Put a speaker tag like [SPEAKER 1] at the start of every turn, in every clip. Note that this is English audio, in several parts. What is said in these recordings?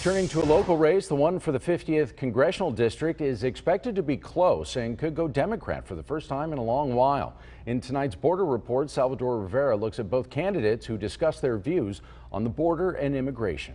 [SPEAKER 1] Turning to a local race, the one for the 50th Congressional District is expected to be close and could go Democrat for the first time in a long while. In tonight's Border Report, Salvador Rivera looks at both candidates who discuss their views on the border and immigration.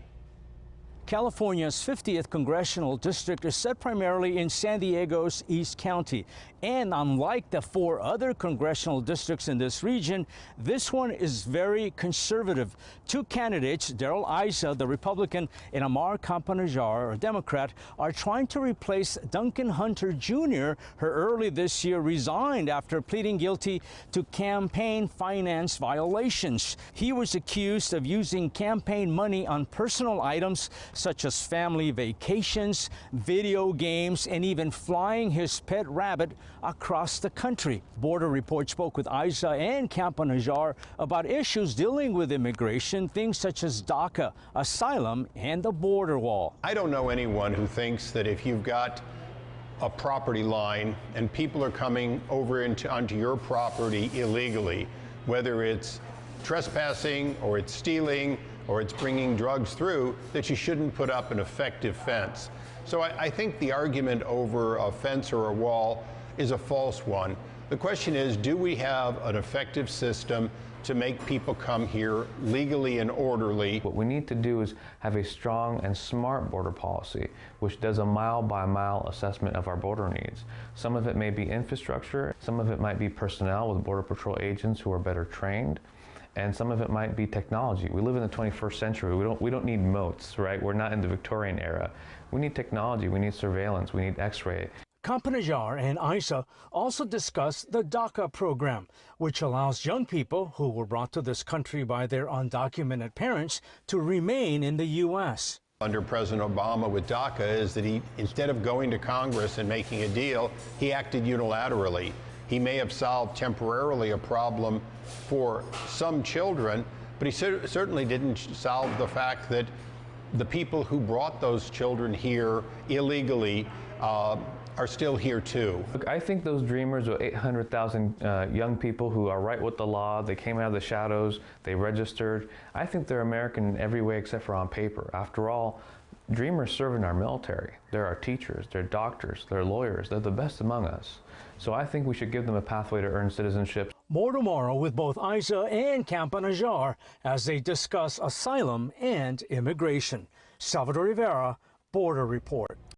[SPEAKER 2] California's 50th Congressional District is set primarily in San Diego's East County. And unlike the 4 other congressional districts in this region, this one is very conservative. 2 candidates, Darrell Issa, the Republican, and Amar Campa-Najjar, a Democrat, are trying to replace Duncan Hunter Jr., who early this year resigned after pleading guilty to campaign finance violations. He was accused of using campaign money on personal items such as family vacations, video games, and even flying his pet rabbit across the country. Border Report spoke with Issa and Campa-Najjar about issues dealing with immigration, things such as DACA, asylum, and the border wall.
[SPEAKER 3] I don't know anyone who thinks that if you've got a property line and people are coming over onto your property illegally, whether it's trespassing or it's stealing or it's bringing drugs through, that you shouldn't put up an effective fence. So I think the argument over a fence or a wall is a false one. The question is, do we have an effective system to make people come here legally and orderly?
[SPEAKER 4] What we need to do is have a strong and smart border policy, which does a mile-by-mile assessment of our border needs. Some of it may be infrastructure, some of it might be personnel with Border Patrol agents who are better trained, and some of it might be technology. We live in the 21st century. We don't need moats, right? We're not in the Victorian era. We need technology, we need surveillance, we need X-ray.
[SPEAKER 2] Campa-Najjar and Issa also discussed the DACA program, which allows young people who were brought to this country by their undocumented parents to remain in the U.S.
[SPEAKER 3] Under President Obama with DACA is that he, instead of going to Congress and making a deal, he acted unilaterally. He may have solved temporarily a problem for some children, but he certainly didn't solve the fact that the people who brought those children here illegally are still here too.
[SPEAKER 4] Look, I think those dreamers are 800,000 young people who are right with the law. They came out of the shadows, they registered. I think they're American in every way except for on paper. After all, dreamers serve in our military. They're our teachers, they're doctors, they're lawyers, they're the best among us. So I think we should give them a pathway to earn citizenship.
[SPEAKER 2] More tomorrow with both Issa and Campa-Najjar as they discuss asylum and immigration. Salvador Rivera, Border Report.